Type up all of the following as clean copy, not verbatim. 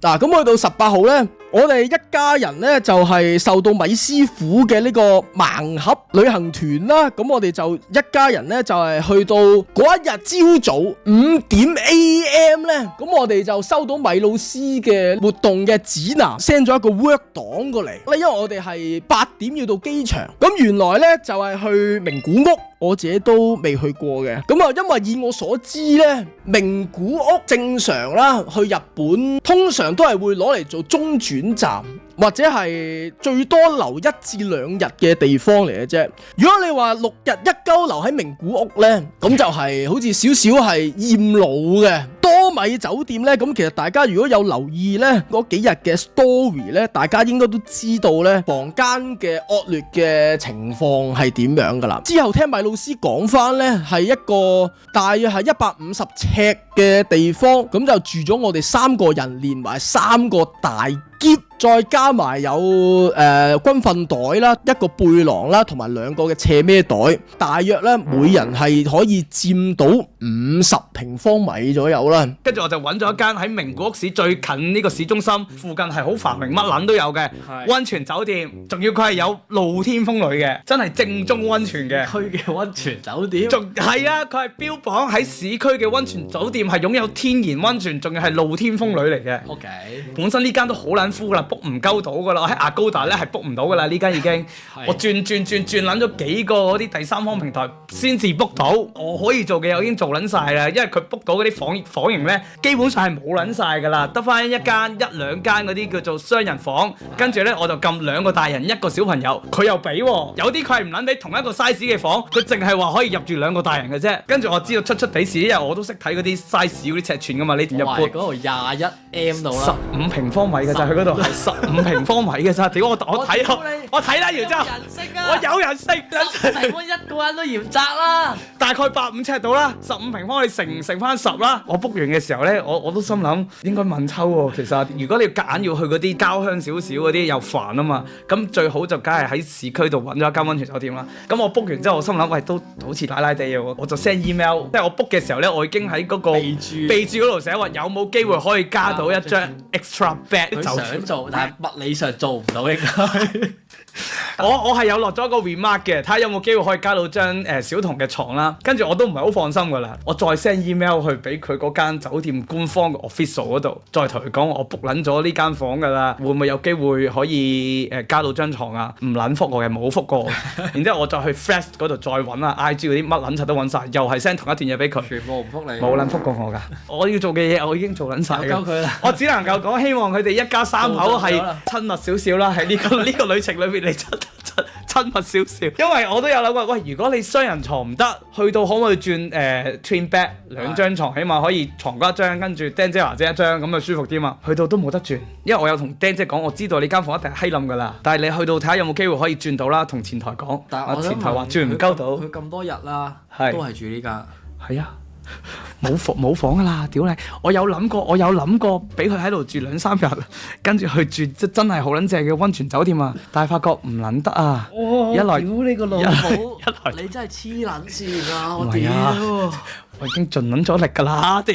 嗱，咁去到18號呢，我哋一家人呢就係受到米師傅嘅呢個盲盒旅行團啦。咁我哋就一家人呢就係去到嗰一日朝早5點 AM 呢，咁我哋就收到米老師嘅活動嘅指南 send 咗一個 Word 檔過嚟。因為我哋係8點要到機場，咁原來呢就係去名古屋。我自己都未去過嘅，咁啊，因為以我所知呢，名古屋正常啦，去日本通常都係會攞嚟做中轉站，或者係最多留1至2日嘅地方嚟嘅啫。如果你話6日一鳩留喺名古屋呢，咁就係好似少少係厭老嘅。多米酒店呢，咁其實大家如果有留意呢嗰幾日嘅 story 呢，大家應該都知道呢房間嘅惡劣嘅情況係點樣噶啦。之後聽米老師講翻呢，係一個大約係150尺嘅地方，咁就住咗我哋3個人，連埋3個大篋，再加埋有軍訓袋啦，一個背囊啦，同埋2個嘅斜孭袋，大約咧每人係可以佔到50平方米左右啦。跟住我就揾咗一間喺名古屋市最近呢個市中心附近係好繁榮，乜撚都有嘅溫泉酒店，仲要佢係有露天風呂嘅，真係正宗溫泉嘅區嘅溫泉酒店。仲係啊，佢係標榜喺市區嘅溫泉酒店係擁有天然溫泉，仲要係露天風呂嚟嘅。OK， 本身呢間都好撚敷啦，book 唔鳩到噶啦，我喺 Agoda 咧係 book 唔到噶啦，呢間已經我轉撚咗幾個嗰啲第三方平台先至 book 到，我可以做嘅我已經做撚晒啦，因為佢 book 到嗰啲房型咧，基本上係冇撚晒噶啦，得翻一兩間嗰啲叫做雙人房，跟住咧我就撳2個大人1個小朋友，佢又俾喎，有啲佢係唔撚俾同一個 size 嘅房，佢淨係話可以入住2個大人嘅啫，跟住我知道出地事，因為我都識睇嗰啲 size 嗰啲尺寸噶嘛，你入嗰度21M 度啦，15平方米嘅咋，佢嗰度係15平方米嘅咋，屌我睇啦，然之後我有人識，15平方一個人都嫌窄啦，大概85尺到啦，15平方你乘翻10啦。我 book 完嘅時候咧，我都心諗應該問抽喎。其實如果你夾硬要去嗰啲郊鄉少少嗰啲又煩啊嘛，咁最好就梗係喺市區度揾咗一間溫泉酒店啦。咁我 book 完之後，我心諗喂都好似奶奶地嘅喎，我就 send email，即係我 book 嘅時候咧，我已經喺嗰個備註嗰度寫話有冇機會可以加到一張 extra bed。佢想做，但係物理上做唔到應該。我係有落咗個 remark 嘅，睇下有冇機會可以加到張小童嘅床啦。跟住我都唔係好放心噶啦，我再 send email 去俾佢嗰間酒店官方嘅 official 嗰度，再同佢講我 book 撚咗呢間房噶啦，會唔會有機會可以加到張床啊？唔撚覆我嘅，冇覆過。然之後我再去 Flash 嗰度再揾啊 IG 嗰啲乜撚柒都揾晒，又係 send 同一段嘢俾佢，全部唔覆你，冇撚覆過我㗎。我要做嘅嘢我已經做撚晒㗎。佢啦，我只能夠講希望佢哋一家3口係親密少少啦，喺呢個旅程裏邊你親密少少，因為我都有諗過，喂，如果你雙人床唔得，去到可唔可以轉twin bed 2張床，起碼可以床嗰一張，跟住釘姐華姐一張，咁就舒服啲嘛。去到都冇得轉，因為我有同釘姐講，我知道你間房一定係閪冧㗎啦，但係你去到睇下有冇機會可以轉到啦，同前台講。但係我前台話轉唔鳩到，佢咁多日啦，都係住呢間。係啊。冇房㗎啦，屌你！我有諗過俾佢喺度住2-3日，跟住去住真係好撚正嘅溫泉酒店啊！但係發覺唔撚得啊！一來屌你個老母，你真係黐撚線啊！我屌！我已經盡撚咗力㗎啦，屌！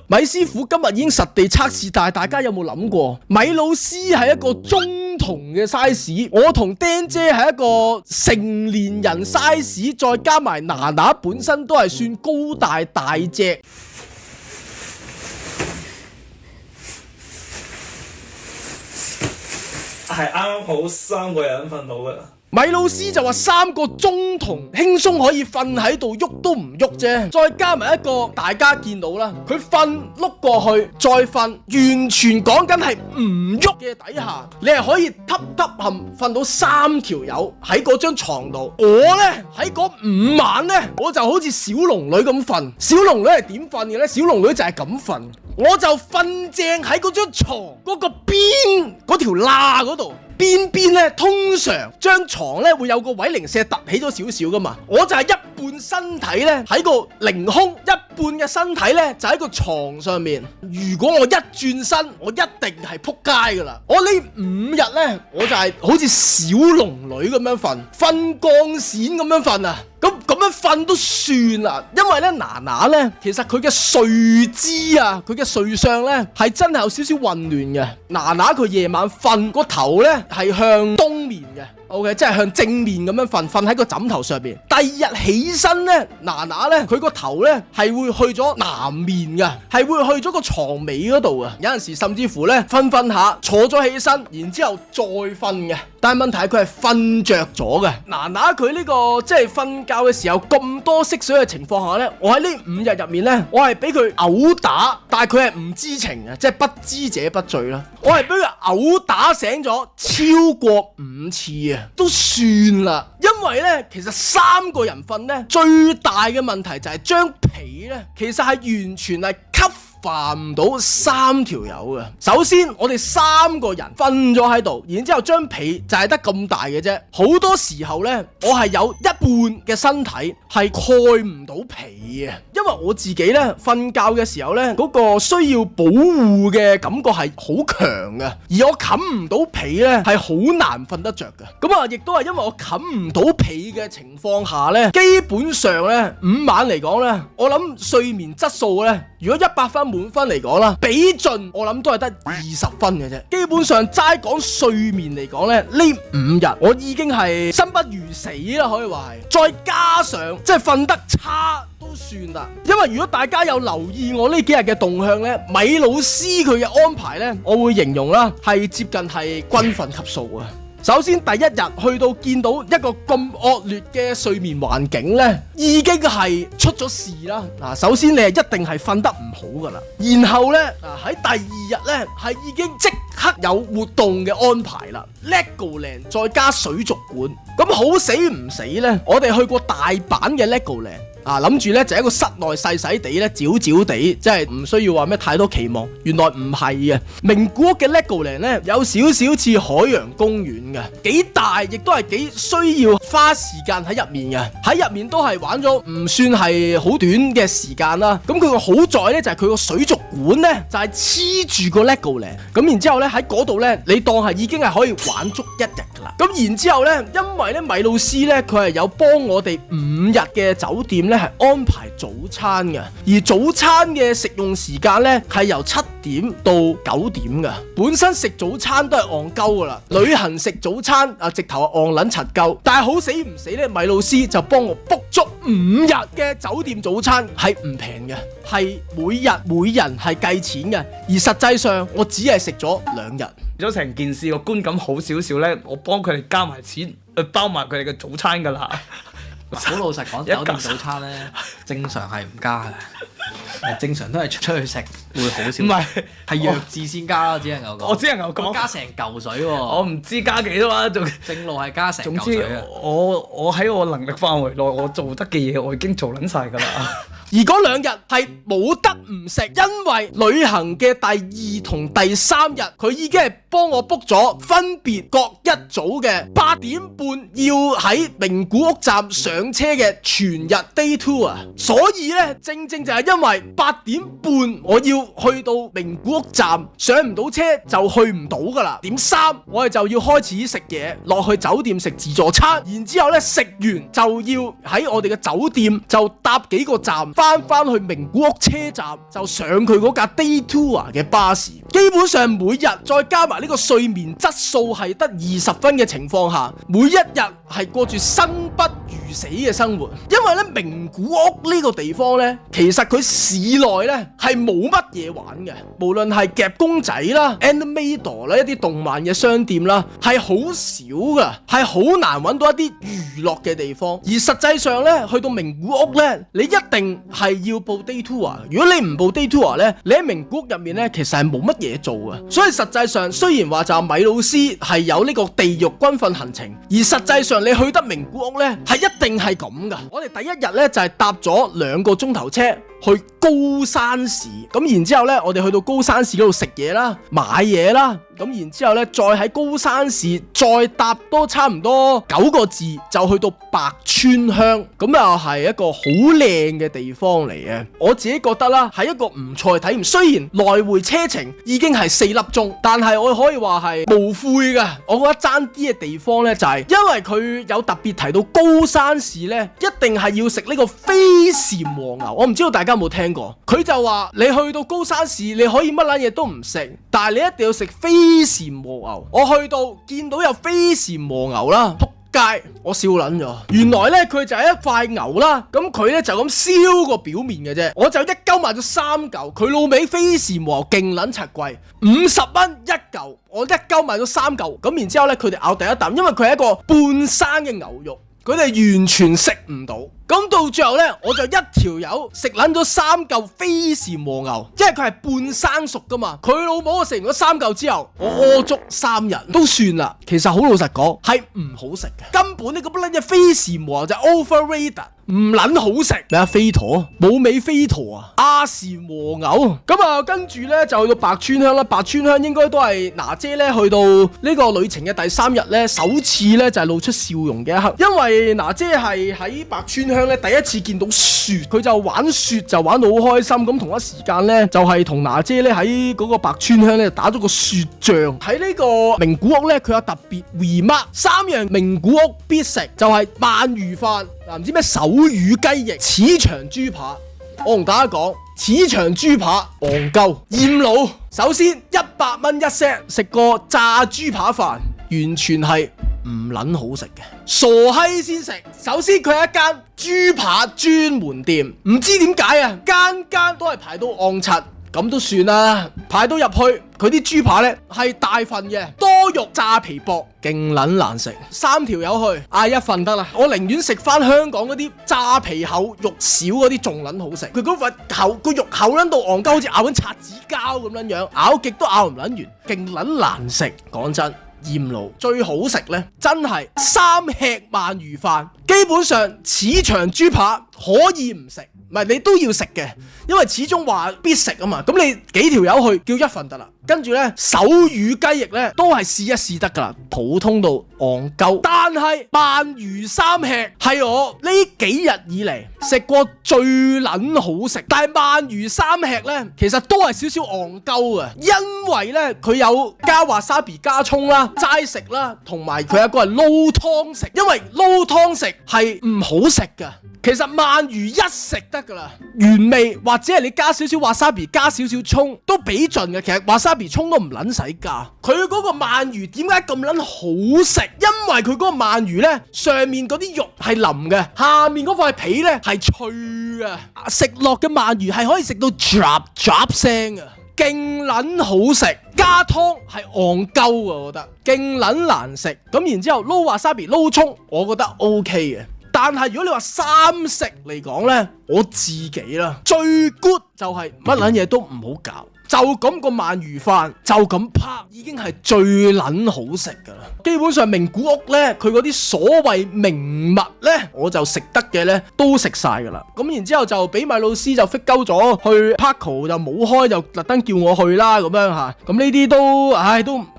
米師傅今日已經實地測試，但係大家有冇諗過？米老師係一個中童嘅 size， 我同釘姐係一個成年人 size， 再加埋娜娜本身都係算高大隻。係啱好3個人瞓到㗎。米老師就話3個中童輕鬆可以瞓喺度喐都唔喐啫，再加埋一個大家見到啦，佢瞓碌過去再瞓，完全講緊係唔喐嘅底下，你係可以揼瞓到3條友喺嗰張床度。我呢，喺嗰5晚呢，我就好似小龍女咁瞓。小龍女係點瞓嘅呢？小龍女就係咁瞓，我就瞓正喺嗰張床嗰個邊嗰條罅嗰度。邊邊咧，通常張床咧會有個位零舍凸起咗少少噶嘛，我就係一半身體咧喺個凌空，一半嘅身體咧就喺個床上面。如果我一轉身，我一定係撲街噶啦。我呢5日咧，我就係好似小龍女咁樣瞓，瞓鋼線咁樣瞓啊！咁樣瞓都算啦，因為咧娜娜咧，其實佢嘅睡姿啊，佢嘅睡相咧係真係有少少混亂嘅。娜娜佢夜晚瞓個頭咧係向東面嘅。OK， 即係向正面咁樣瞓喺個枕頭上邊。第二日起身咧，娜娜咧佢個頭咧係會去咗南面嘅，係會去咗個床尾嗰度啊。有陣時甚至乎咧瞓下坐咗起身，然之後再瞓嘅。但係問題係佢係瞓着咗嘅。娜娜佢呢個即係瞓覺嘅時候咁多色水嘅情況下咧，我喺呢5日入面咧，我係俾佢毆打，但係佢係唔知情嘅，即係不知者不罪啦。我係俾佢毆打醒咗超過5次啊！都算啦，因為咧，其實3個人瞓咧，最大嘅問題就係張被咧，其實係完全係cover唔到3條友嘅。首先，我哋3個人瞓咗喺度，然之後張被就係得咁大嘅啫。好多時候咧，我係有一半嘅身體係蓋唔到被嘅，因為我自己咧瞓覺嘅時候咧，嗰個需要保護嘅感覺係好強嘅，而我冚唔到被咧係好難瞓得着嘅。咁啊，亦都係因為我冚唔到被嘅情況下咧，基本上咧5晚嚟講咧，我諗睡眠質素咧，如果100分滿分嚟講啦，比盡我諗都係得20分嘅啫。基本上齋講睡眠嚟講咧，呢5日我已經係生不如死啦，可以話係。再加上即係瞓得差都算啦。因為如果大家有留意我呢幾日嘅動向咧，米老斯佢嘅安排咧，我會形容啦係接近係軍訓級數啊。首先第一日去到見到一個咁惡劣嘅睡眠環境呢，已經係出咗事啦。嗱，首先你係一定係瞓得唔好噶啦，然後呢，喺第2日呢，係已經即刻有活動嘅安排啦。Legoland 再加水族館，咁好死唔死呢？我哋去過大阪嘅 Legoland。諗住咧就一個室內細細地咧，沼沼地，即係唔需要話咩太多期望。原來唔係嘅，名古屋嘅 Legoland 咧有少少似海洋公園嘅，幾大，亦都係幾需要花時間喺入面嘅。喺入面都係玩咗唔算係好短嘅時間啦。咁佢個好在咧就係佢個水族館咧就係黐住個 Legoland，咁然之後咧喺嗰度咧你當係已經係可以玩足1日噶啦。咁然之後咧，因為咧米老師咧佢係有幫我哋5日嘅酒店咧係安排早餐嘅，而早餐嘅食用時間咧係由7點到9點嘅。本身食早餐都係戇鳩噶啦，旅行食早餐直頭係戇撚柒鳩。但係好死唔死咧，米老師就幫我 book 足5日嘅酒店早餐，係唔平嘅，係每人係計錢嘅，而實際上我只係食咗2日。咗成件事個觀感好少少咧，我幫佢哋加埋錢去包埋佢哋嘅早餐噶啦。好老實講，酒店早餐咧正常係唔加嘅，正常都係出去食會好少。唔係，係弱智先加咯，只能夠講。我只能夠講加成嚿水喎。我唔知加幾多啊，仲正路係加成嚿水啊。總之我喺我能力範圍內，我做得嘅嘢我已經做撚晒㗎啦。而嗰2日係冇得唔食，因為旅行嘅第2同第3日，佢已經係幫我 book 咗分別各一組嘅8點半要喺名古屋站上車嘅全日 day tour 啊。所以呢，正就係因為8點半我要去到名古屋站，上唔到車就去唔到噶啦。點3我哋就要開始食嘢，落去酒店食自助餐，然之後呢食完就要喺我哋嘅酒店就搭幾個站。翻去名古屋車站就上佢嗰架 day tour 嘅巴士，基本上每日再加埋呢個睡眠質素係得20分嘅情況下，每一日係過住生不如死嘅生活。因為咧名古屋呢個地方咧，其實佢市內咧係冇乜嘢玩嘅，無論係夾公仔啦、Animator 啦、一啲動漫嘅商店啦，係好少噶，係好難揾到一啲娛樂嘅地方。而實際上咧，去到名古屋咧，你一定係要報 day tour。如果你唔報 day tour 咧，你喺名古屋入面咧，其實係冇乜嘢做嘅。所以實際上雖然話就米老師係有呢個地獄軍訓行程，而實際上你去得名古屋咧，係一定係咁噶。我哋第1日咧就係搭咗2個鐘頭車去高山市。咁然之後呢，我哋去到高山市嗰度食嘢啦、買嘢啦。咁然之後呢，再喺高山市再搭多差唔多9個字，就去到白川鄉。咁又係一個好靚嘅地方嚟嘅。我自己覺得啦，係一個唔錯嘅體驗。雖然來回車程已經係4粒鐘，但係我可以話係無悔嘅。我覺得爭啲嘅地方呢，就係因為佢有特別提到高山市呢，一定係要食呢個飛鰓和牛。我唔知道大家有冇聽過？佢就話你去到高山市，你可以乜撚嘢都唔食，但係你一定要食飛鰓和牛。我去到見到有飛鰓和牛啦，撲街，我笑撚咗。原來呢，佢就係一塊牛啦，咁佢呢就咁燒個表面嘅啫。我就一鳩買咗3嚿，佢老味飛鰓和牛勁撚柒貴，50蚊一嚿，我一鳩買咗3嚿。咁然之後呢，佢哋咬第一啖，因為佢係一個半生嘅牛肉，佢哋完全食唔到。咁到最後呢，我就一條友食撚咗3嚿飛鰓和牛，因為佢係半生熟噶嘛。佢老母我食完咗3嚿之後，我屙足3日都算啦。其實好老實講，係唔好食嘅，根本呢個乜撚嘢飛鰓和牛就 overrated，唔撚好食。咩啊？飛陀冇尾飛陀啊，亞視和牛。咁啊，跟住呢，就去到白川鄉啦。白川鄉應該都係娜姐呢去到呢個旅程嘅第3日呢，首次呢就係露出笑容嘅一刻，因為娜姐係喺白川鄉第一次見到雪，佢就玩雪就玩到好開心。咁同一時間呢，就係同娜姐呢喺嗰個白川鄉呢打咗個雪仗。喺呢個名古屋呢，佢有特別 remark 3樣名古屋必食，就係鰻魚飯，唔知咩手乳雞翼、柿腸豬扒。我同大家講，柿腸豬扒戇鳩厭老。首先100蚊一 set 食個炸豬扒飯，完全係唔撚好食嘅，傻閪先食。首先佢係一間豬扒專門店，唔知點解啊，間間都係排到戇柒，咁都算啦。排到入去，佢啲豬扒呢係大份嘅，多肉炸皮薄，勁撚難食。3條友去嗌一份得啦，我寧願食翻香港嗰啲炸皮厚肉少嗰啲仲撚好食。佢嗰份厚個肉厚撚到戇鳩，好似咬緊擦紙膠咁樣樣，咬極都咬唔撚完，勁撚難食。講真。厭老最好食呢，真係3吃鰻魚飯。基本上柿腸豬扒可以唔食，唔係你都要食嘅，因為始終話必食啊嘛。咁你幾條友去叫一份得啦，跟住呢，手乳雞翼呢都係試一試得噶啦，普通到戇鳩。但係鰻魚3吃係我呢幾日以嚟食過最撚好食，但係鰻魚3吃呢，其實都係少少戇鳩啊，因為呢，佢有加華沙比加葱啦。齋食啦，同埋佢有一個係撈湯食，因為撈湯食係唔好食噶。其實鰻魚一食得噶啦，原味或者係你加少少華沙比加少少蔥都俾盡嘅。其實華沙比蔥都唔撚使加。佢嗰個鰻魚點解咁撚好食？因為佢嗰個鰻魚呢，上面嗰啲肉係腍嘅，下面嗰塊皮呢係脆嘅，食落嘅鰻魚係可以食到唰唰聲嘅。勁撚好食，加湯係戇鳩啊！我覺得勁撚難食。咁然之後撈華沙比撈葱，我覺得 OK 嘅。但係如果你話3食嚟講呢，我自己啦最 good 就係乜撚嘢都唔好搞。就咁個鰻魚飯就咁拍已經係最撚好食噶啦。基本上名古屋呢，佢嗰啲所謂名物呢，我就食得嘅呢都食晒噶啦。咁然之後就俾米老師就 fit 鳩咗去 Parko 就冇開，就特登叫我去啦咁樣嚇。咁呢啲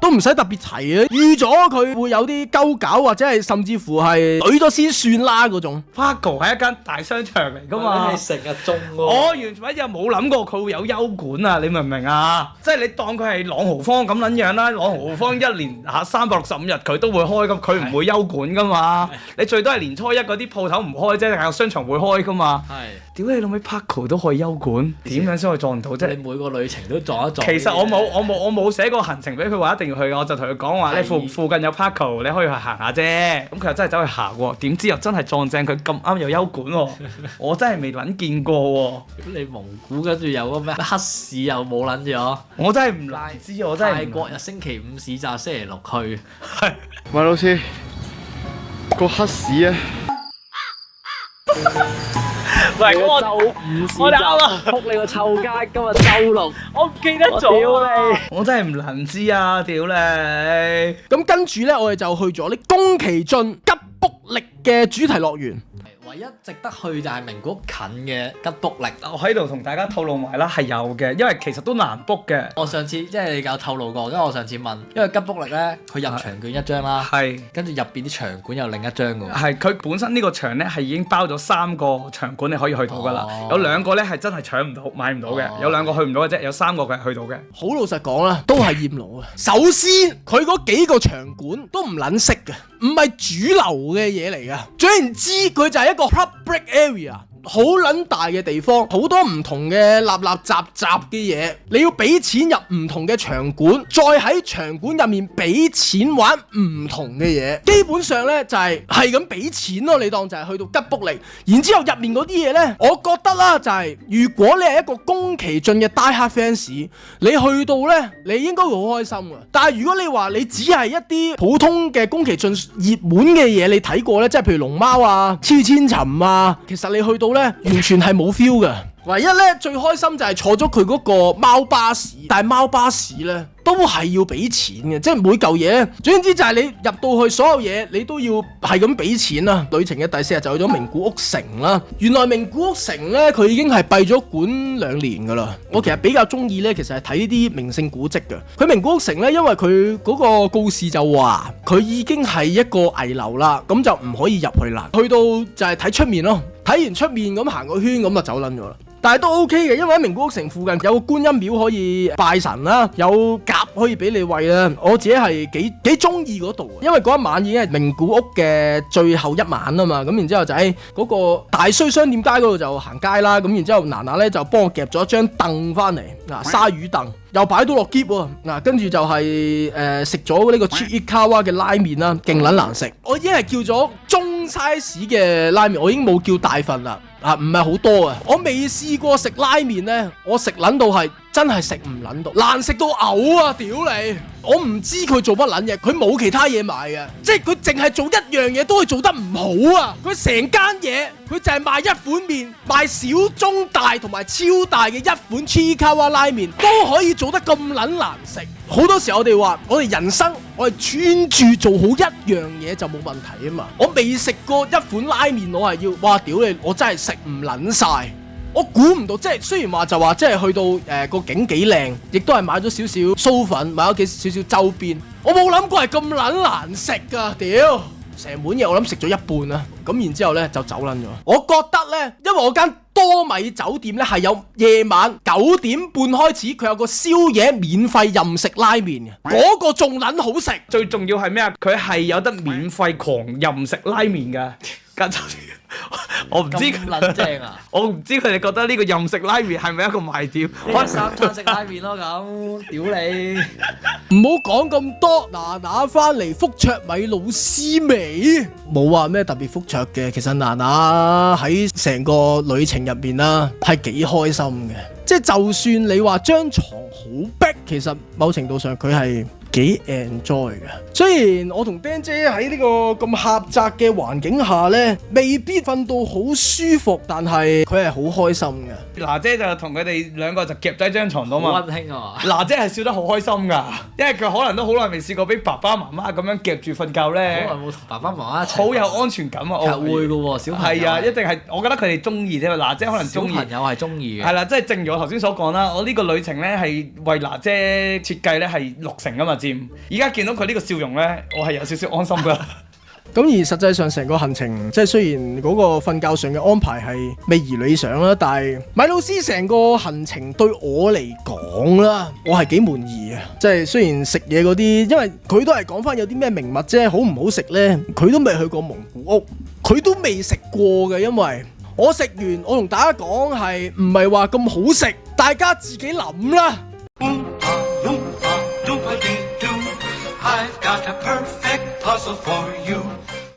都唔使特別提嘅，預咗佢會有啲鳩搞或者係甚至乎係懟咗先算啦嗰種。Parko 係一間大商場嚟噶嘛，成日中喎。我完全冇諗過佢會有休館啊！你明唔明啊？即係你當佢係朗豪坊咁撚樣啦，朗豪坊1年365日佢都會開咁，佢唔會休館噶嘛。你最多係年初一嗰啲鋪頭唔開啫，但係商場會開噶嘛。屌你老味 Parko 都可以休館，點樣先可以撞到啫？你每個旅程都撞一撞。其實我冇寫過行程俾佢話一定要去嘅，我就同佢講話你附近有 Parko 你可以去行下啫。咁佢又真係走去行喎，點知又真係撞正佢咁啱有休館喎，我真係未撚見過喎。咁你蒙古跟住有個咩黑市又冇撚咗？我真係唔知，我真係泰國日星期5市集，星期6去。係，米老師個黑市啊！喂，我週5市集，我啱啊！撲你個臭街，今日週6，我唔記得咗。屌你！我真係唔能知啊！屌你！咁跟住呢，我哋就去咗啲宮崎駿吉卜力嘅主題樂園。唯一值得去就係名古屋近嘅吉卜力。我喺度同大家透露埋啦，係有嘅，因為其實都難 book 嘅。我上次即係你有透露過，因為我上次問，因為吉卜力咧，佢入場券一張啦，係，跟住入邊啲場館有另一張嘅喎。係，佢本身呢個場咧係已經包咗3個場館你可以去到㗎啦，有2個咧係真係搶唔到、買唔到嘅，有2個去唔到嘅啫，有3個佢係去到嘅。好老實講啦，都係厭勞啊！首先，佢嗰幾個場館都唔撚識嘅，唔係主流嘅嘢嚟噶。總言之，佢就係一個 public area。好撚大嘅地方，好多唔同嘅立雜嘅嘢，你要俾錢入唔同嘅場館，再喺場館入面俾錢玩唔同嘅嘢，基本上呢，就係咁俾錢咯。你當就係去到吉卜力，然之後入面嗰啲嘢呢，我覺得啦就係、如果你係一個宮崎駿嘅 die hard fans，你去到呢，你應該會好開心嘅。但係如果你話你只係一啲普通嘅宮崎駿熱門嘅嘢，你睇過呢，即係譬如龍貓啊、千千尋啊，其實你去到咧完全係冇 feel 嘅，唯一咧最開心就係坐咗佢嗰個貓巴士，但係貓巴士咧都係要俾錢嘅，即係每嚿嘢，總之就係你入到去所有嘢你都要係咁俾錢啦。旅程嘅第4日就去咗名古屋城啦。原來名古屋城咧佢已經係閉咗館2年噶啦。我其實比較中意咧，其實係睇呢啲名勝古蹟嘅。佢名古屋城咧，因為佢嗰個告示就話佢已經係一個危樓啦，咁就唔可以入去啦。去到就係睇出面咯。睇完出面咁行個圈咁就走撚咗啦，但係都 OK 嘅，因為喺名古屋城附近有個觀音廟可以拜神啦，有鴿可以俾你餵啦。我自己係幾中意嗰度，因為嗰一晚已經係名古屋嘅最後一晚啊嘛。咁然之後就喺嗰個大衰商店街嗰度就行街啦。咁然之後娜娜咧就幫我夾咗張凳翻嚟，鯊魚凳又擺到落篋喎。跟住就係食咗呢個 Chiikawa 嘅拉麵啦，勁撚難食。我已經係叫咗中 size 嘅拉麵，我已經冇叫大份啦。唔係好多啊！我未試過食拉麵呢，我食撚到係真係食唔撚到，難食到嘔啊！屌你！我唔知佢做乜撚嘢，佢冇其他嘢賣嘅，即係佢淨係做一樣嘢都可以做得唔好啊！佢成間嘢佢就係賣一款麵，賣小中大同埋超大嘅一款 Chiikawa 拉麵都可以做得咁撚難食。好多時候我哋話我哋人生我係專注做好一樣嘢就冇問題啊嘛！我未食過一款拉麵，我係要哇屌你！我真係食唔撚晒。我估唔到，即係雖然話就話即係去到個景幾靚，亦都係買咗少少酥粉，買咗少少周邊。我冇諗過係咁撚難食㗎，屌！成碗嘢我諗食咗一半啦，咁然之後咧就走撚咗。我覺得咧，因為我間多米酒店咧係有夜晚9點半開始，佢有個宵夜免費任食拉麵嘅，嗰個仲撚好食。最重要係咩啊？佢係有得免費狂任食拉麵㗎。間酒店我唔知咁撚正啊！我唔知佢哋覺得呢個任食拉麵係咪一個賣點？開3餐食拉麵咯咁，屌你！唔好講咁多，娜娜翻嚟復卓米老師未？冇話咩特別復卓嘅，其實娜娜喺成個旅程入面啦，係幾開心嘅。即係就算你話張床好逼，其實某程度上佢係幾 enjoy 嘅。雖然我同釘姐喺呢個咁狹窄嘅環境下呢，未必瞓到好舒服，但係佢係好開心嘅。娜姐就同佢哋2個就夾喺張床度嘛。好溫馨啊！娜姐係笑得好開心㗎，因為佢可能都好耐未試過俾爸爸媽媽咁樣夾住瞓覺咧。好耐冇同爸爸媽媽一齊，好有安全感啊！其實會㗎喎，小朋友係啊，一定係。我覺得佢哋中意啫嘛，娜姐可能中意。小朋友係中意嘅。係啦，即係正如我頭先所講啦，我呢個旅程咧係為娜姐設計咧係6成㗎嘛佔。而家見到佢呢個笑容咧，我係有少少安心㗎。咁而實際上成個行程，即係雖然嗰個瞓覺上嘅安排係未如理想啦，但係米老師成個行程對我嚟講啦，我係幾滿意嘅。即係雖然食嘢嗰啲，因為佢都係講翻有啲咩名物啫，好唔好食呢？佢都未去過蒙古屋，佢都未食過嘅。因為我食完，我同大家講係唔係話咁好食，大家自己諗啦。I've got a perfect puzzle for you.